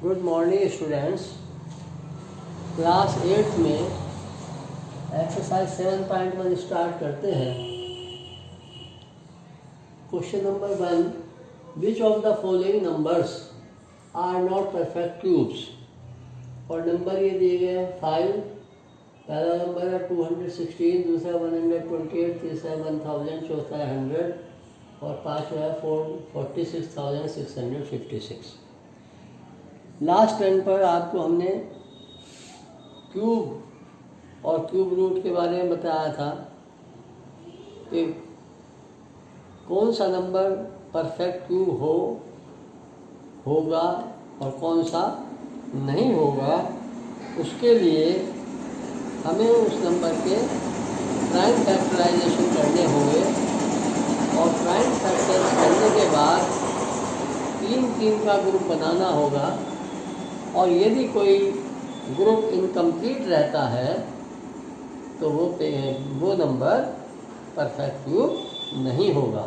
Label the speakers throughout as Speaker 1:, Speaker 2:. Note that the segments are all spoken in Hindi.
Speaker 1: Good morning students. क्लास 8 में एक्सरसाइज 7.1 स्टार्ट करते हैं। Question number 1, which of the following numbers are not perfect cubes. और नंबर ये दिए गए हैं 5, पहला नंबर है 216, दूसरा 128, तीसरा 1000, चौथा है 100 और पाँचवा है 46,656। लास्ट टर्न पर आपको हमने क्यूब और क्यूब रूट के बारे में बताया था कि कौन सा नंबर परफेक्ट क्यूब होगा और कौन सा नहीं होगा। उसके लिए हमें उस नंबर के प्राइम फैक्टराइजेशन करने होंगे और प्राइम फैक्टर करने के बाद 3 का ग्रुप बनाना होगा। और यदि कोई ग्रुप इनकम्प्लीट रहता है तो वो नंबर परफेक्ट क्यूब नहीं होगा।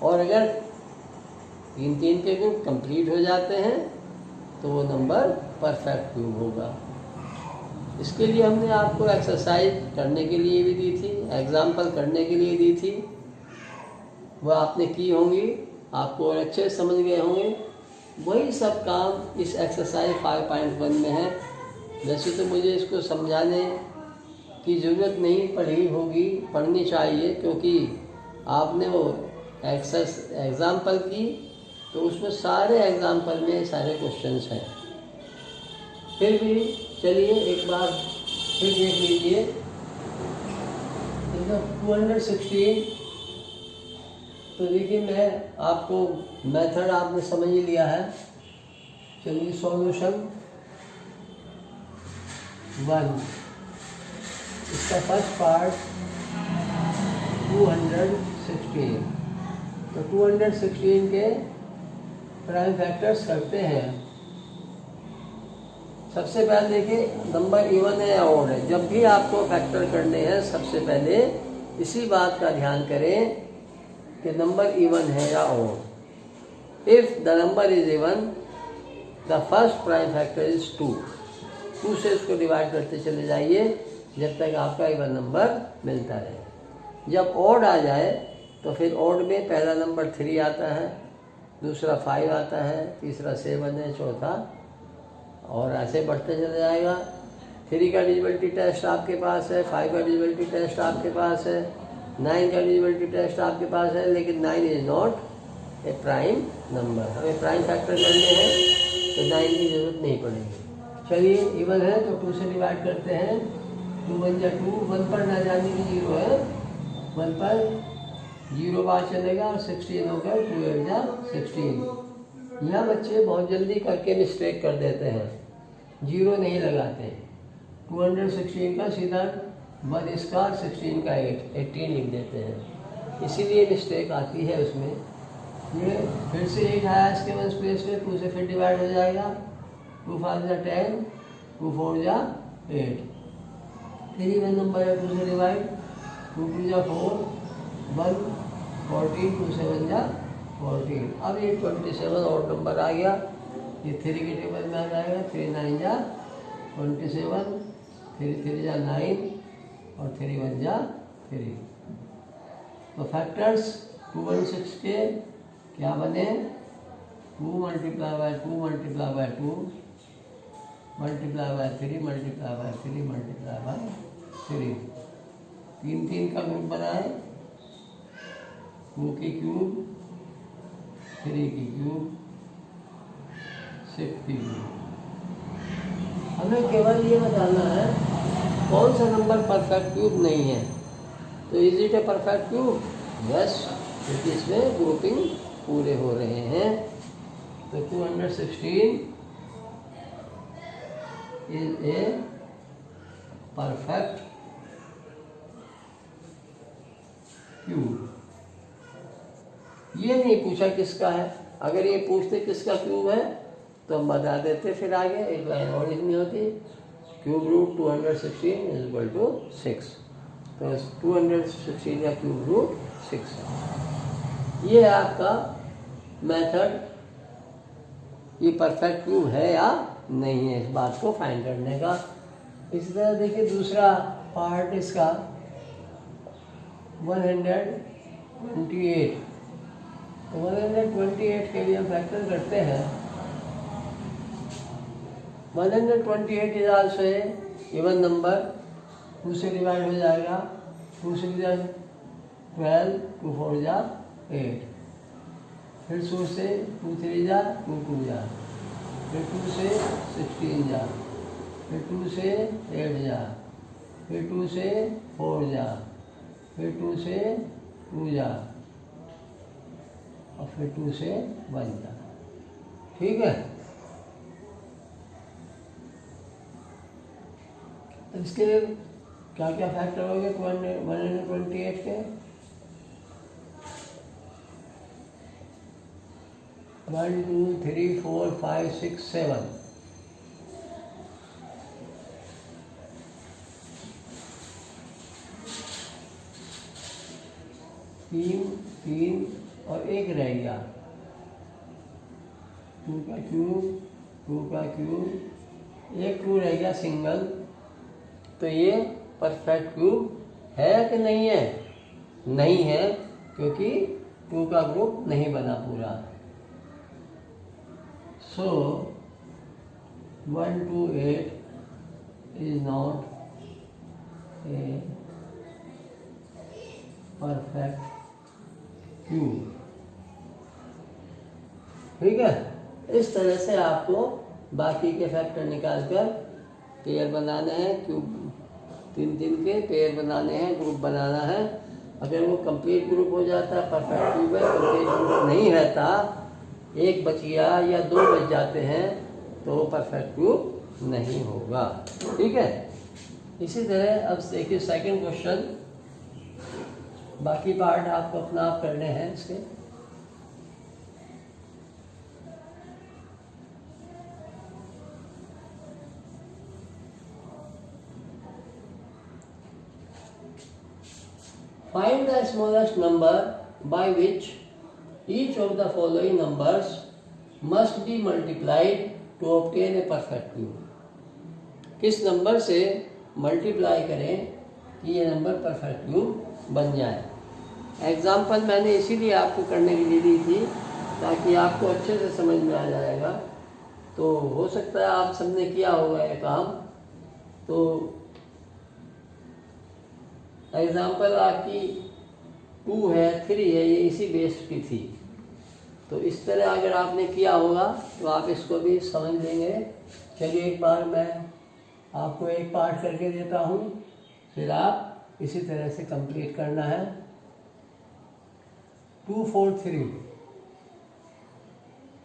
Speaker 1: और अगर 3 के ग्रुप कंप्लीट हो जाते हैं तो वो नंबर परफेक्ट क्यूब होगा। इसके लिए हमने आपको एक्सरसाइज करने के लिए भी दी थी, एग्जाम्पल करने के लिए दी थी, वह आपने की होंगी, आपको और अच्छे समझ गए होंगे। वही सब काम इस एक्सरसाइज 5.1 में है। वैसे तो मुझे इसको समझाने की ज़रूरत नहीं पढ़नी चाहिए, क्योंकि आपने वो एग्ज़ाम्पल की तो उसमें सारे एग्ज़ाम्पल में सारे क्वेश्चंस हैं। फिर भी चलिए एक बार फिर देख लीजिए। 216 तो देखिए, मैं आपको मेथड आपने समझ ही लिया है। चलिए सॉल्यूशन 1, इसका फर्स्ट पार्ट 216। तो 216 के प्राइम फैक्टर्स करते हैं। सबसे पहले देखिए, नंबर इवन है या ऑड है। जब भी आपको फैक्टर करने हैं सबसे पहले इसी बात का ध्यान करें कि नंबर इवन है या odd. If the number is even the first prime factor is 2 से इसको डिवाइड करते चले जाइए जब तक आपका इवन नंबर मिलता रहे। जब ऑड आ जाए तो फिर ऑड में पहला नंबर 3 आता है, दूसरा 5 आता है, तीसरा 7 है, चौथा, और ऐसे बढ़ते चले जाएगा। 3 का डिविजिबिलिटी टेस्ट आपके पास है, 5 का डिविजिबिलिटी टेस्ट आपके पास है, 9 का डिविजिबिलिटी टेस्ट आपके पास है, लेकिन 9 is not a prime number. हमें प्राइम फैक्टर करने हैं तो 9 की जरूरत नहीं पड़ेगी। चलिए, इवन है तो 2 से डिवाइड करते हैं। 2 1 जा 2, 1 पर ना जाने की 0 है, 1 पर 0 बार चलेगा और 16 होकर 2 8 जा 16। यह बच्चे बहुत जल्दी करके मिस्टेक कर देते हैं, 0 नहीं लगाते। 216 का सीधा 1 स्क्वायर 16 का 18 लिख देते हैं, इसीलिए मिस्टेक आती है उसमें। ये फिर से 8 आया इसके 1 स्पेस में, 2 से फिर डिवाइड हो जाएगा। 2 5 जा 10, 2 4 जा 8। फिर इवन नंबर है, 2 से डिवाइड, 2 2 जा 4, 1 14, 2 7 जा 14। अब ये 27 और नंबर आ गया, ये 3 के टेबल में आ जाएगा। 3 9 जा 27, 3 3 जा 9 और 3 1 जा 3। तो फैक्टर्स 216 के क्या बने? 2 multiply by 2 multiply by 2 multiply by 3 multiply by 3 multiply by 3। 3 का ग्रुप बनाए, 2 की क्यूब, 3 की क्यूब, 6 की क्यूब। हमें केवल ये बताना है कौन सा नंबर परफेक्ट क्यूब नहीं है। तो is it A perfect cube? Yes, क्योंकि इसमें ग्रुपिंग पूरे हो रहे हैं। तो 216 इज ए परफेक्ट क्यूब। ये नहीं पूछा किसका है। अगर ये पूछते किसका क्यूब है तो हम बता देते, फिर आगे एक लाइन और लिखनी होती, cube root 216 is equal to 6। तो 216 का क्यूब रूट 6। ये है आपका मेथड ये परफेक्ट क्यूब है या नहीं है, इस बात को फाइंड करने का। इसी तरह देखिए दूसरा पार्ट इसका 128। तो 128 के लिए हम फैक्टर करते हैं। 128 इज आल्सो इवन नंबर, 2 से डिवाइड हो जाएगा, 2 से 12, 2 4 जा 8, फिर 2 से 2 3 जा 2 2 जा, फिर 2 से 16 जा, फिर 2 से 8 जा, फिर 2 से 4 जा, फिर 2 से 2 जा, और फिर 2 से 1 जा। ठीक है, तो इसके लिए क्या क्या फैक्टर हो गए 128 के? 1 2 3 4 5 6 7। तीन और एक रह गया, 2 का क्यूब, एक 2 रह गया सिंगल। तो ये परफेक्ट क्यूब है कि नहीं है? नहीं है, क्योंकि 2 का ग्रुप नहीं बना पूरा। सो 128 is not a perfect cube. ठीक है, इस तरह से आपको बाकी के फैक्टर निकालकर पेयर बनाने हैं, क्यूब 3 के पेयर बनाने हैं, ग्रुप बनाना है। अगर वो कंप्लीट ग्रुप हो जाता है परफेक्ट क्यूब है, कंप्लीट ग्रुप नहीं रहता, एक बच गया या 2 बच जाते हैं, तो वो परफेक्ट क्यूब नहीं होगा। ठीक है, इसी तरह अब देखिए सेकंड क्वेश्चन, बाकी पार्ट आपको अपना आप करने हैं इसके। Find the smallest number by which each of the following numbers must be multiplied to obtain a perfect cube। किस नंबर से मल्टीप्लाई करें कि ये नंबर परफेक्ट क्यूब बन जाए। एग्जाम्पल मैंने इसीलिए आपको करने के लिए दी थी ताकि आपको अच्छे से समझ में आ जाएगा। तो हो सकता है आप सबने किया होगा ये काम। तो एग्जाम्पल आपकी 2 है 3 है, ये इसी बेस की थी। तो इस तरह अगर आपने किया होगा तो आप इसको भी समझ लेंगे। चलिए एक बार मैं आपको एक पार्ट करके देता हूँ, फिर आप इसी तरह से कंप्लीट करना है। 2 4 3,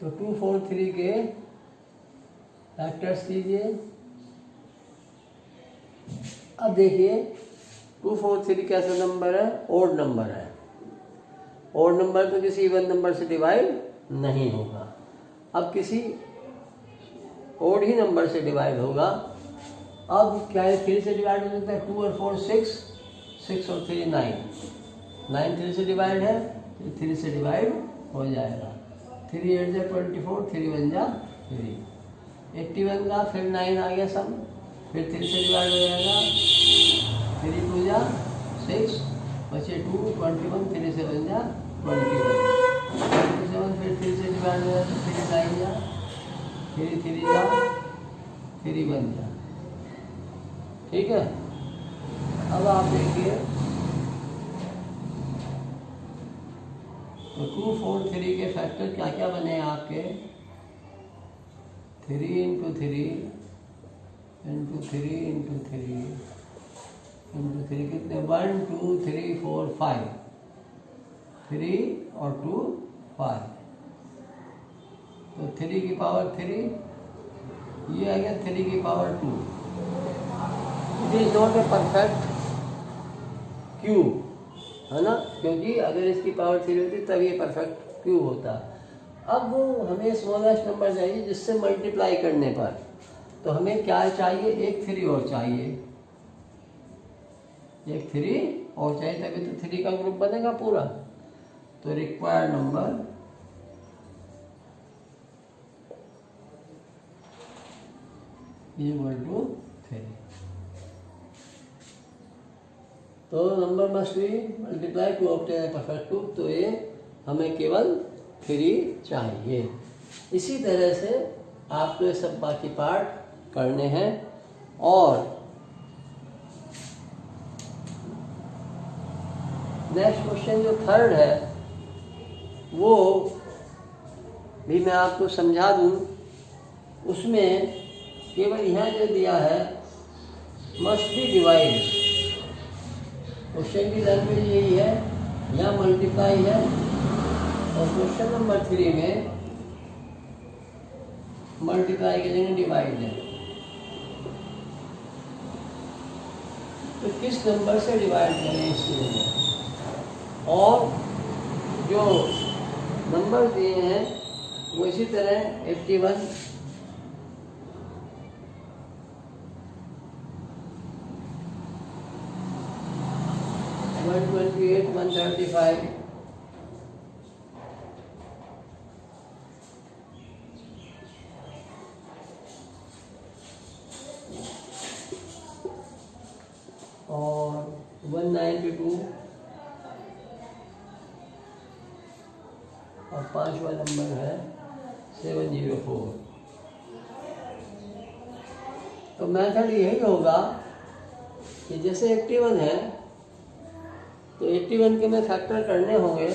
Speaker 1: तो 2 4 3 के फैक्टर्स कीजिए। अब देखिए 2 4 3 कैसा नंबर है? ओड नंबर है। ओड नंबर तो किसी इवन नंबर से डिवाइड नहीं होगा। अब किसी ओड ही नंबर से डिवाइड होगा। अब क्या है, 3 से डिवाइड हो जाता है, 2 और 4 6, 6 और 3 9, 9 3 से डिवाइड है, 3 से डिवाइड हो जाएगा। 3 8 जा 24, 3 1 जा 3, 81 का फिर 9 आ गया सब, फिर 3 से डिवाइड हो जाएगा, 3 2 जा 6, बचे 2 21, 3 7 जा 21, 27 फिर 3 से डिवाइड हो जाएगा, 3 9 जा, 3 3 जा 3 1 जा। ठीक है, अब आप देखिए तो 2 4 3 के फैक्टर क्या क्या बने आपके? 3 इंटू 3 इंटू 3 इंटू 3 इंटू 3 कितने? 1 2 3 4 5, 3 और 2 5, तो 3 की पावर 3, ये आ गया 3 की power 2। It is not a perfect cube, है ना, क्योंकि अगर इसकी पावर 3 होती तब ये परफेक्ट क्यूब होता। अब हमें स्मॉलेस्ट नंबर चाहिए जिससे मल्टीप्लाई करने पर, तो हमें क्या चाहिए? एक 3 और चाहिए, एक 3 और चाहिए, तभी तो 3 का ग्रुप बनेगा पूरा। तो रिक्वायर्ड नंबर इक्वल टू 3। तो number must be multiply to obtain a perfect cube. तो ये हमें केवल 3 चाहिए। इसी तरह से आपको ये सब बाकी पार्ट करने हैं। और नेक्स्ट क्वेश्चन जो थर्ड है वो भी मैं आपको समझा दूं। उसमें केवल यहाँ जो दिया है मस्ट बी डिवाइड। क्वेश्चन की लैंग्वेज यही है, यहाँ मल्टीप्लाई है और क्वेश्चन नंबर 3 में मल्टीप्लाई के जगह डिवाइड है। तो किस नंबर से डिवाइड करें इसके लिए। और जो नंबर दिए हैं वो इसी तरह 81, 128, 135, और 192 और 5वां नंबर है 704। तो मेथड यही होगा कि जैसे 81 है तो 81 के में फैक्टर करने होंगे।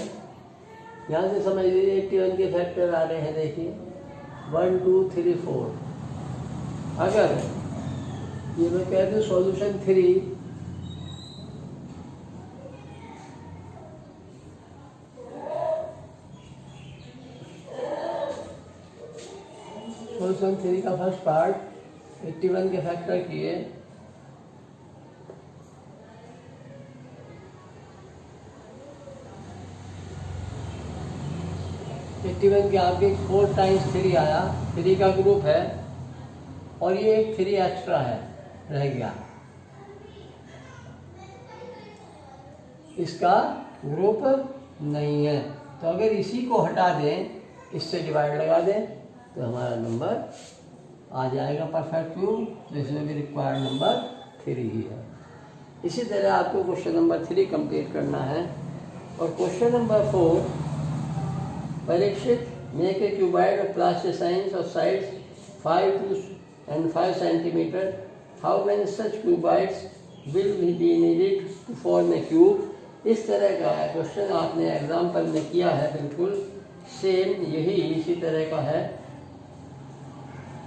Speaker 1: यहाँ से समझ लीजिए 81 के फैक्टर आ रहे हैं, देखिए 1 2 3 4। अगर ये मैं कह दूँ सॉल्यूशन 3 का फर्स्ट पार्ट 81 के फैक्टर किए, के आगे 4 टाइम्स 3 आया, 3 का ग्रुप है और ये एक 3 एक्स्ट्रा है रह गया, इसका ग्रुप नहीं है। तो अगर इसी को हटा दें, इससे डिवाइड लगा दें तो हमारा नंबर आ जाएगा परफेक्ट क्यूब। तो इसमें भी रिक्वायर्ड नंबर 3 ही है। इसी तरह आपको क्वेश्चन नंबर 3 कंप्लीट करना है। और question number 4, Parikshit make a cuboid of plasticine of sides 5 and 5 centimeter. How many such cuboids will be needed to form a cube? इस तरह का है क्वेश्चन, आपने एग्जाम्पल में किया है, बिल्कुल सेम यही इसी तरह का है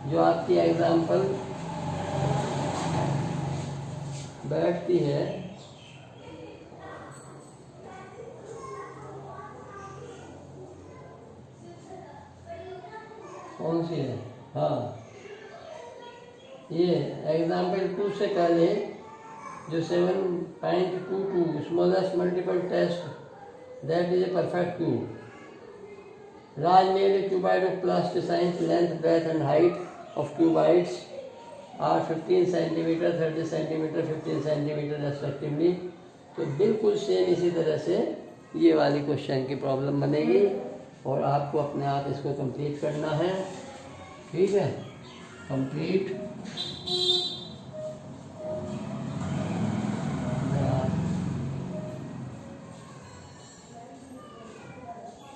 Speaker 1: जो आपकी एग्जाम्पल बैठती है। कौन सी है? हाँ, ये एग्जाम्पल 2 से पहले जो 7.22 smallest multiple test that is a perfect cube. Raj made a cuboid of plasticines. Length, breadth and height of cuboids are 15 cm, 30 cm, 15 cm respectively. तो बिल्कुल सेम इसी तरह से ये वाली क्वेश्चन की प्रॉब्लम बनेगी और आपको अपने आप इसको कंप्लीट करना है। ठीक है, complete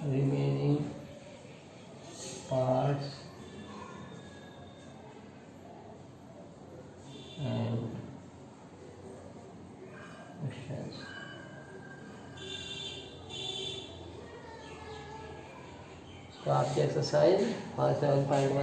Speaker 1: remaining parts and questions। तो आपकी एक्सरसाइज 5.1